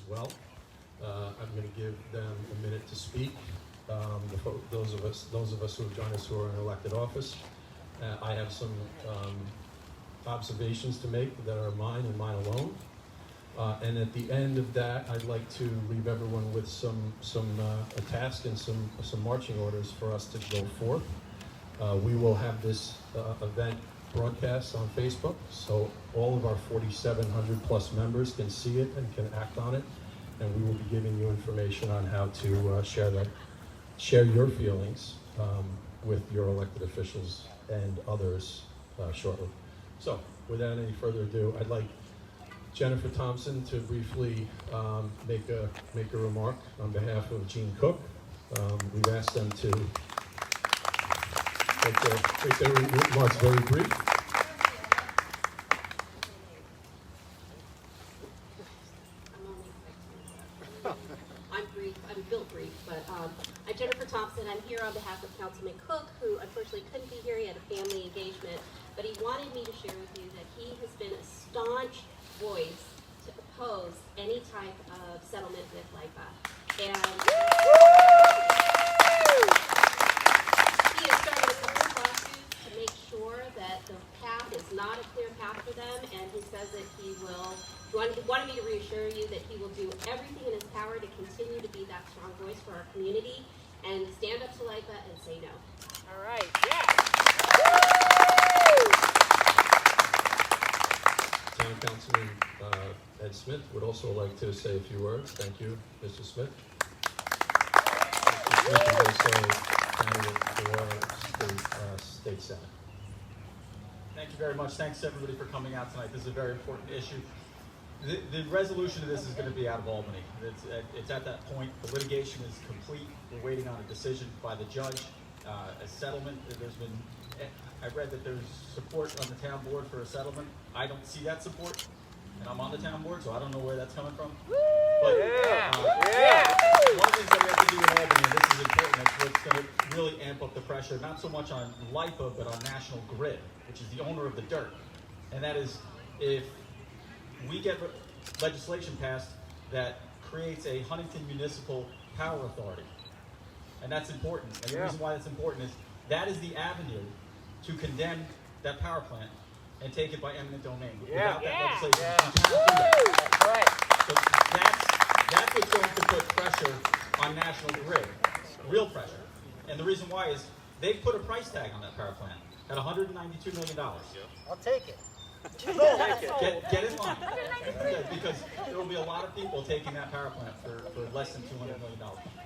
well. I'm going to give them a minute to speak. Those of us who have joined us who are in elected office. I have some observations to make that are mine and mine alone. And at the end of that, I'd like to leave everyone with a task and some marching orders for us to go forth. We will have this event broadcast on Facebook, so all of our 4,700 plus members can see it and can act on it. And we will be giving you information on how to share your feelings with your elected officials and others shortly. So, without any further ado, I'd like Jennifer Thompson to briefly make a remark on behalf of Gene Cook. We've asked them to make their remarks very brief. I'm built brief, but I'm Jennifer Thompson. I'm here on behalf of Councilman Cook, who unfortunately couldn't be here. He had a family engagement, but he wanted me to share with you that he has been a staunch voice to oppose any type of settlement with LIPA. And he has started a couple of lawsuits to make sure that the path is not a clear path for them, and he says that he wanted me to reassure you that he will do everything in his power to continue to be that strong voice for our community and stand up to LIPA and say no. All right, yeah. Town Councilman Ed Smith would also like to say a few words. Thank you, Mr. Smith. Mr. Smith is also candidate for State Senate. Thank you very much. Thanks everybody for coming out tonight. This is a very important issue. The resolution of this is going to be out of Albany. It's at that point. The litigation is complete. We're waiting on a decision by the judge. A settlement. I read that there's support on the town board for a settlement. I don't see that support, and I'm on the town board, so I don't know where that's coming from. But one of the things that we have to do in Albany, and this is important, is what's going to really amp up the pressure, not so much on LIPA, but on National Grid, which is the owner of the dirt. And that is, if we get legislation passed that creates a Huntington Municipal Power Authority, and that's important. And the reason why that's important is that is the avenue to condemn that power plant and take it by eminent domain. Without that legislation, you cannot do that. That's right. So that's what's going to put pressure on National Grid, real pressure. And the reason why is they've put a price tag on that power plant at $192 million. I'll take it. Get in line. Because there will be a lot of people taking that power plant for less than $200 million.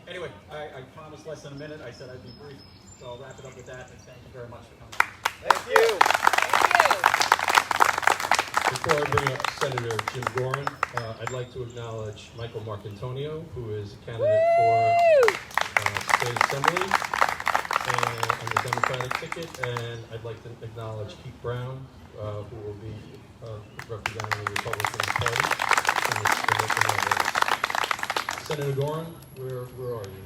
Anyway, I promised less than a minute. I said I'd be brief, so I'll wrap it up with that, and thank you very much for coming. Thank you. Before I bring up Senator Jim Gorin, I'd like to acknowledge Michael Marcantonio, who is a candidate for State Assembly on the Democratic ticket, and I'd like to acknowledge Keith Brown, who will be representing the Republican Party in this. Senator Gorin, where are you?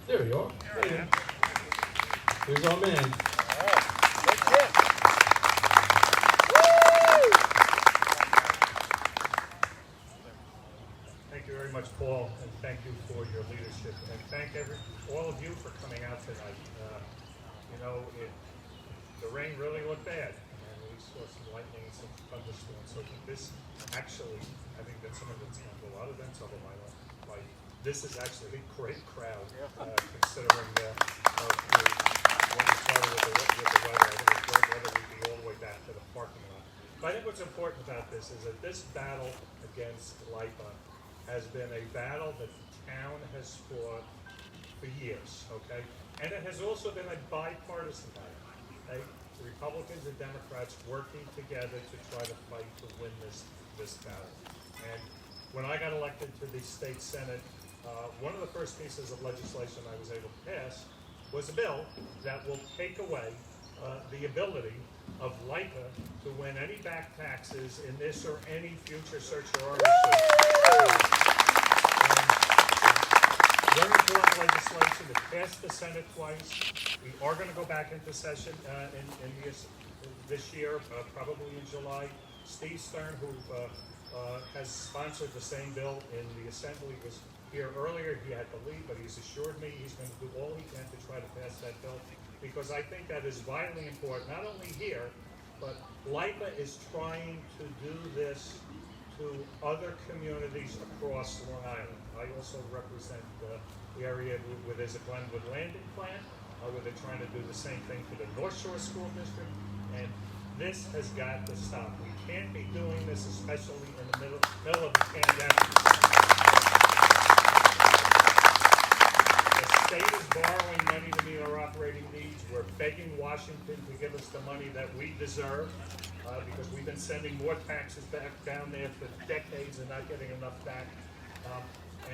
There you are. There you are. Here's our man. Thank you very much, Paul, and thank you for your leadership, and thank all of you for coming out tonight. The rain really looked bad, and we saw some lightning and some thunderstorms. So this actually, I think that some of it's a lot of events of my life. This is actually a great crowd, considering when we started with the weather. I think it's great weather. We'd be all the way back to the parking lot. But I think what's important about this is that this battle against LIPA has been a battle that the town has fought for years, okay? And it has also been a bipartisan battle, okay? The Republicans and Democrats working together to try to fight to win this battle. And when I got elected to the state senate, one of the first pieces of legislation I was able to pass was a bill that will take away the ability of LIPA to win any back taxes in this or any future search or order suit. Very important legislation. It passed the Senate twice. We are going to go back into session in this year, probably in July. Steve Stern, who has sponsored the same bill in the Assembly. He was here earlier, he had to leave, but he's assured me he's going to do all he can to try to pass that bill, because I think that is vitally important, not only here, but LIPA is trying to do this to other communities across Long Island. I also represent the area where there's a Glenwood Landing plant, where they're trying to do the same thing for the North Shore School District, and this has got to stop. We can't be doing this, especially in the middle of the pandemic. The state is borrowing money to meet our operating needs. We're begging Washington to give us the money that we deserve, because we've been sending more taxes back down there for decades and not getting enough back.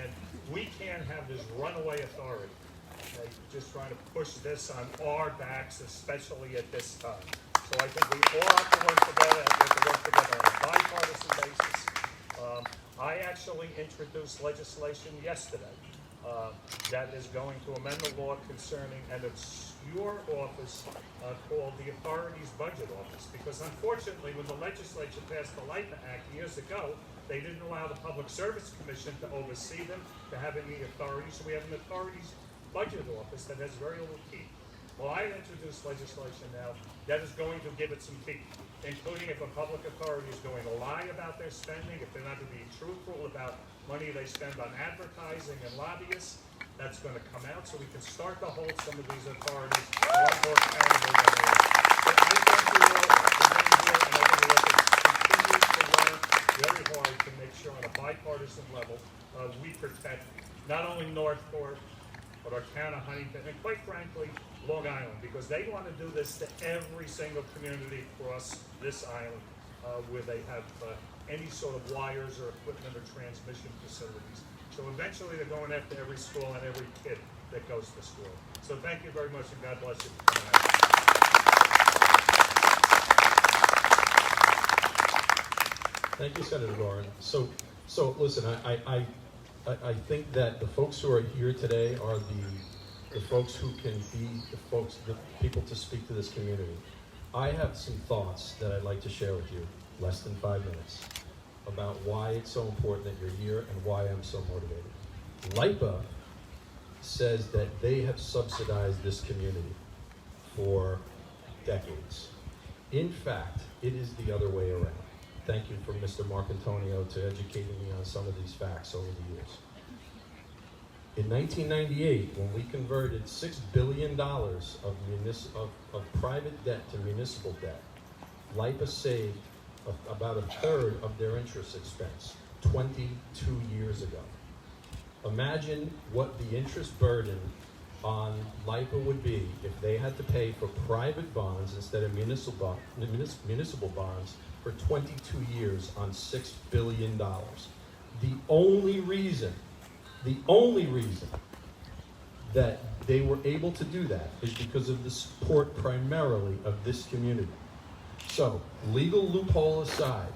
And we can't have this runaway authority, okay, just trying to push this on our backs, especially at this time. So I think we all have to work together. We have to work together on a bipartisan basis. I actually introduced legislation yesterday that is going to amend the law concerning, and it's your office called the Authorities Budget Office, because unfortunately when the legislature passed the LIPA Act years ago, they didn't allow the Public Service Commission to oversee them, to have any authority, so we have an Authorities Budget Office that has very little teeth. Well, I introduced legislation now that is going to give it some teeth, including if a public authority is going to lie about their spending, if they're not going to be truthful about money they spend on advertising and lobbyists, that's going to come out, so we can start to hold some of these authorities a lot more accountable than they are. So I thank you all for being here, and I think we'll continue to work very hard to make sure on a bipartisan level we protect not only Northport, but our town of Huntington, and quite frankly, Long Island, because they want to do this to every single community across this island where they have any sort of wires or equipment or transmission facilities. So eventually they're going after every school and every kid that goes to school. So thank you very much, and God bless you for coming out. Thank you, Senator Doran. So listen, I think that the folks who are here today are the folks who can be the people to speak to this community. I have some thoughts that I'd like to share with you, less than 5 minutes, about why it's so important that you're here and why I'm so motivated. LIPA says that they have subsidized this community for decades. In fact, it is the other way around. Thank you for Mr. Marcantonio to educating me on some of these facts over the years. In 1998, when we converted $6 billion of private debt to municipal debt, LIPA saved about a third of their interest expense 22 years ago. Imagine what the interest burden on LIPA would be if they had to pay for private bonds instead of municipal bonds for 22 years on $6 billion. The only reason that they were able to do that is because of the support primarily of this community. So, legal loophole aside,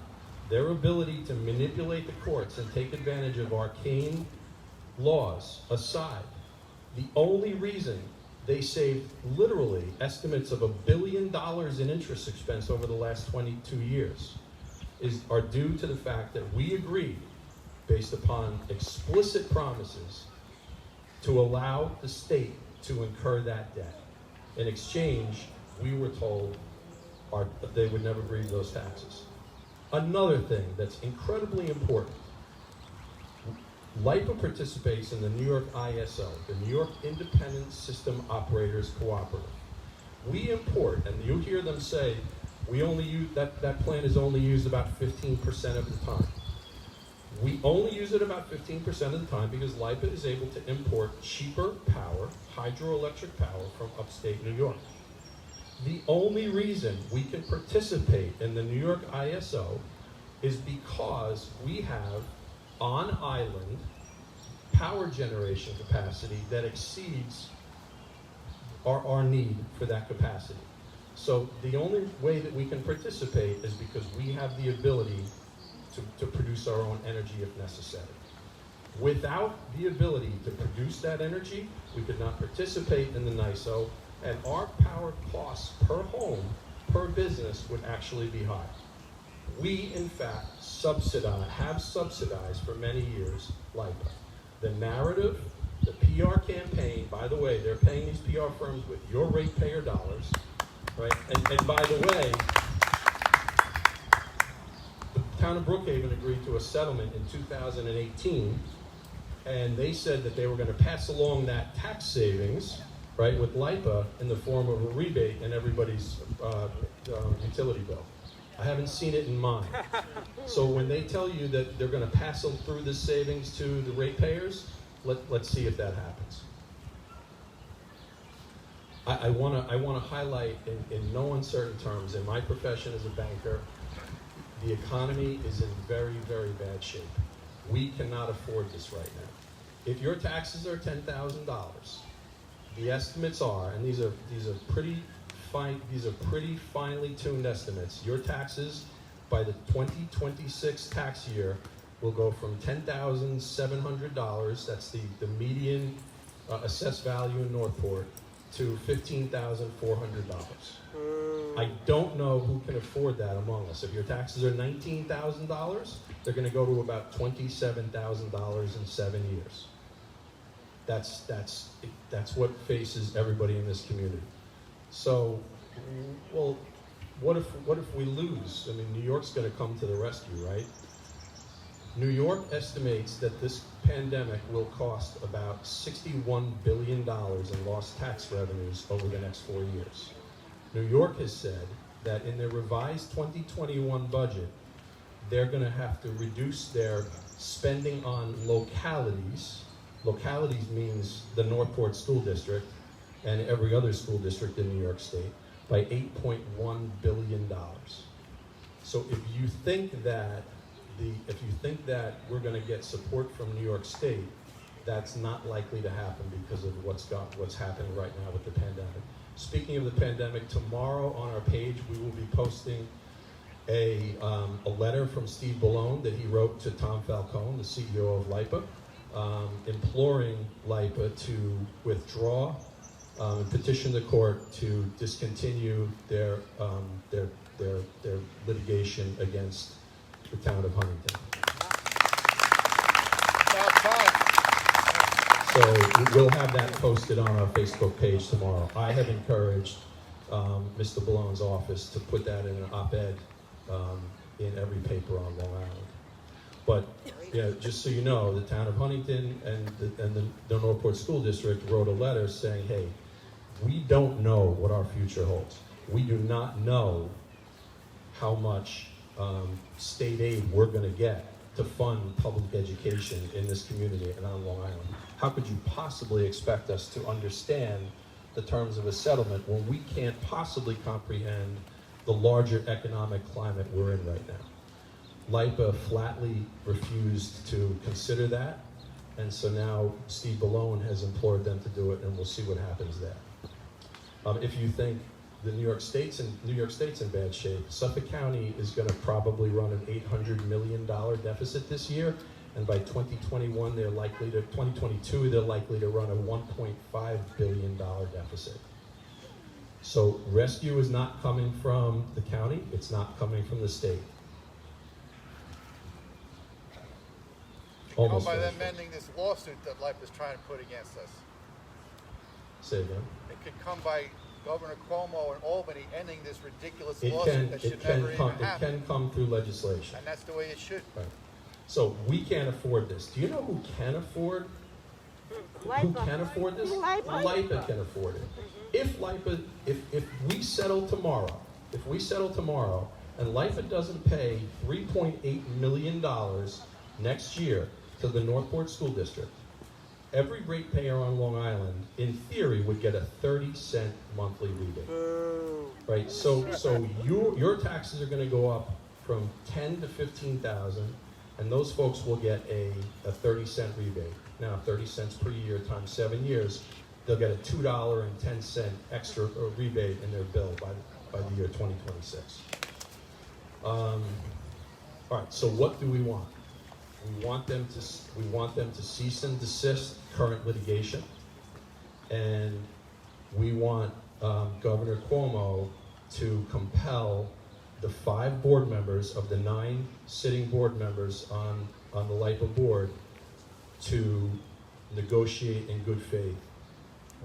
their ability to manipulate the courts and take advantage of arcane laws aside, the only reason they saved literally estimates of $1 billion in interest expense over the last 22 years are due to the fact that we agreed, based upon explicit promises, to allow the state to incur that debt. In exchange, we were told that they would never grieve those taxes. Another thing that's incredibly important, LIPA participates in the New York ISO, the New York Independent System Operators Cooperative. We import, and you hear them say, we only use, that plant is only used about 15% of the time. We only use it about 15% of the time because LIPA is able to import cheaper power, hydroelectric power, from upstate New York. The only reason we can participate in the New York ISO is because we have on-island power generation capacity that exceeds our need for that capacity. So the only way that we can participate is because we have the ability to produce our own energy if necessary. Without the ability to produce that energy, we could not participate in the NISO, and our power costs per home, per business, would actually be high. We, in fact, have subsidized for many years LIPA. The narrative, the PR campaign, by the way, they're paying these PR firms with your ratepayer dollars, right? And by the way, the town of Brookhaven agreed to a settlement in 2018, and they said that they were going to pass along that tax savings, right, with LIPA in the form of a rebate in everybody's utility bill. I haven't seen it in mine. So when they tell you that they're going to pass them through this savings to the ratepayers, let's see if that happens. I want to highlight in no uncertain terms, in my profession as a banker, the economy is in very, very bad shape. We cannot afford this right now. If your taxes are $10,000, the estimates are, and these are pretty finely tuned estimates. Your taxes by the 2026 tax year will go from $10,700, that's the median assessed value in Northport, to $15,400. I don't know who can afford that among us. If your taxes are $19,000, they're going to go to about $27,000 in 7 years. That's what faces everybody in this community. So, well, what if we lose? I mean, New York's going to come to the rescue, right? New York estimates that this pandemic will cost about $61 billion in lost tax revenues over the next 4 years. New York has said that in their revised 2021 budget, they're going to have to reduce their spending on localities. Localities means the Northport School District and every other school district in New York State by $8.1 billion. So if you think that we're going to get support from New York State, that's not likely to happen because of what's happening right now with the pandemic. Speaking of the pandemic, tomorrow on our page we will be posting a letter from Steve Ballone that he wrote to Tom Falcone, the CEO of LIPA, imploring LIPA to withdraw and petition the court to discontinue their litigation against the town of Huntington. So we'll have that posted on our Facebook page tomorrow. I have encouraged Mr. Ballone's office to put that in an op-ed in every paper on Long Island. But just so you know, the town of Huntington and the Northport School District wrote a letter saying, hey, we don't know what our future holds. We do not know how much state aid we're going to get to fund public education in this community and on Long Island. How could you possibly expect us to understand the terms of a settlement when we can't possibly comprehend the larger economic climate we're in right now? LIPA flatly refused to consider that, and so now Steve Ballone has implored them to do it, and we'll see what happens there. If you think the New York State's in bad shape, Suffolk County is going to probably run an $800 million deficit this year, and by 2022 they're likely to run a $1.5 billion deficit. So rescue is not coming from the county, it's not coming from the state. Almost by them finished. ending this lawsuit that LIPA is trying to put against us. Say again. It could come by Governor Cuomo in Albany ending this ridiculous It lawsuit that should never even happen. It can come through legislation. And that's the way it should. Right. So we can't afford this. Do you know who can afford? Who can afford this? LIPA can afford it. If we settle tomorrow, and LIPA doesn't pay $3.8 million next year to the Northport School District, every ratepayer on Long Island, in theory, would get a 30-cent monthly rebate. Right. So your taxes are going to go up from $10,000 to $15,000, and those folks will get a 30-cent rebate. Now, 30 cents per year times 7 years, they'll get a $2.10 extra rebate in their bill by the year 2026. All right. So what do we want? We want them to cease and desist current litigation, and we want Governor Cuomo to compel the 5 board members of the 9 sitting board members on the LIPA board to negotiate in good faith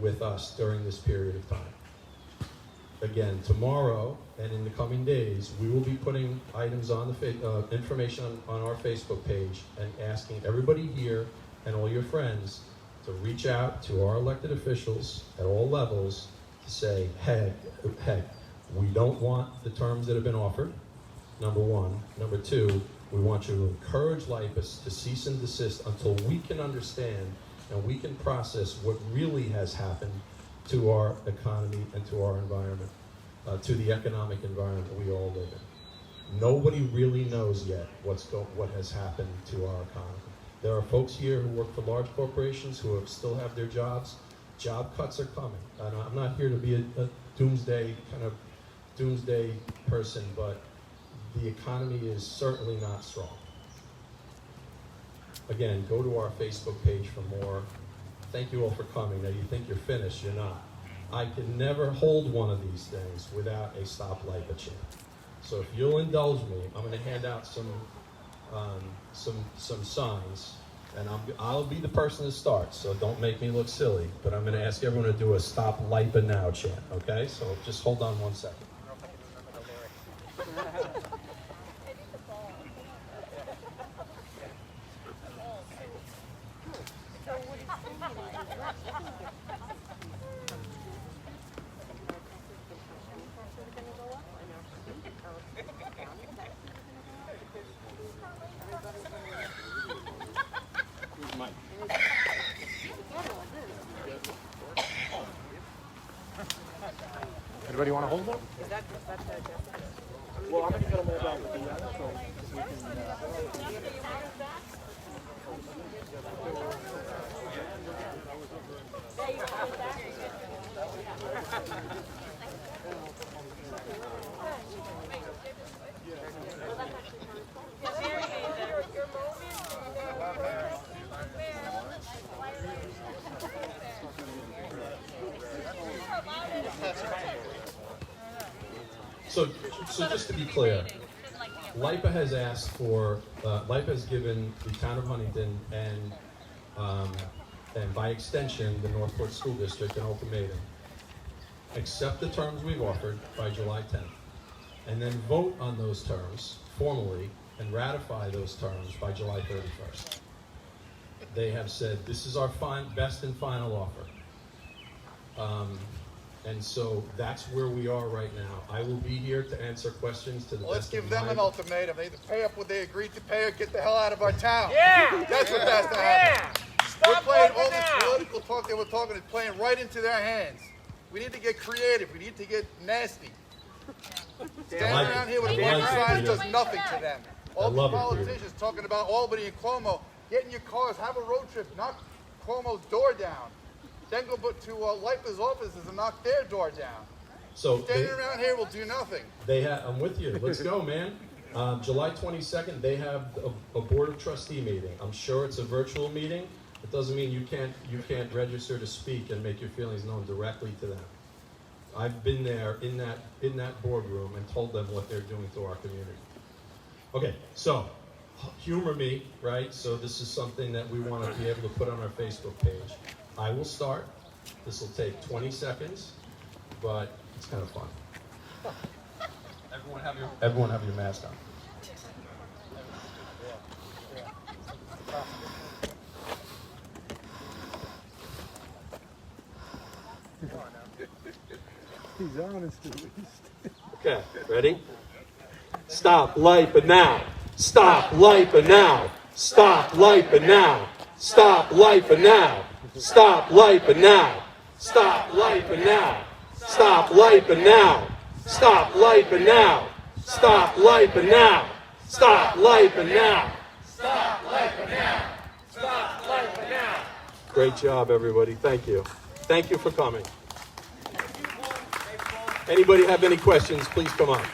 with us during this period of time. Again, tomorrow and in the coming days, we will be putting items on the information on our Facebook page and asking everybody here and all your friends to reach out to our elected officials at all levels to say, hey, we don't want the terms that have been offered, number one. Number two, we want you to encourage LIPA to cease and desist until we can understand and we can process what really has happened to our economy and to our environment, to the economic environment we all live in. Nobody really knows yet what has happened to our economy. There are folks here who work for large corporations who still have their jobs. Job cuts are coming. And I'm not here to be a doomsday person, but the economy is certainly not strong. Again, go to our Facebook page for more. Thank you all for coming. Now you think you're finished, you're not. I can never hold one of these things without a Stop LIPA chant. So if you'll indulge me, I'm going to hand out some signs, and I'll be the person that starts, so don't make me look silly, but I'm going to ask everyone to do a Stop LIPA Now chant, okay? So just hold on 1 second. Anybody want to hold one? Well, I'm going to get them all down. So just to be clear, LIPA has asked for, LIPA has given the town of Huntington and by extension the Northport School District an ultimatum. Accept the terms we've offered by July 10th, and then vote on those terms formally and ratify those terms by July 31st. They have said this is our best and final offer. And so that's where we are right now. I will be here to answer questions to the Well, let's best of give them my an ultimatum. They either pay up what they agreed to pay or get the hell out of our town. Yeah! That's what has to happen. We're Stop playing LIPA all this now! political talk they were talking is playing right into their hands. We need to get creative. We need to get nasty. Standing like around it. here with a I big like it, sign Peter. does nothing to them. All the love it, Peter. politicians talking about Albany and Cuomo, get in your cars, have a road trip, knock Cuomo's door down. Then go to LIPA's offices and knock their door down. So Standing around here will do nothing. I'm with you. Let's go, man. July 22nd, they have a board of trustee meeting. I'm sure it's a virtual meeting. It doesn't mean you can't register to speak and make your feelings known directly to them. I've been there in that boardroom and told them what they're doing to our community. Okay, so humor me, right? So this is something that we want to be able to put on our Facebook page. I will start. This will take 20 seconds, but it's kind of fun. Everyone have your mask on. He's honest at least. Okay, ready? Stop LIPA now. Stop LIPA now. Stop LIPA now. Stop LIPA now. Stop LIPA now. Stop LIPA now. Stop LIPA now. Stop LIPA now. Stop LIPA now. Stop LIPA now. Stop LIPA now. Stop LIPA now. Great job, everybody. Thank you. Thank you for coming. Anybody have any questions, please come up.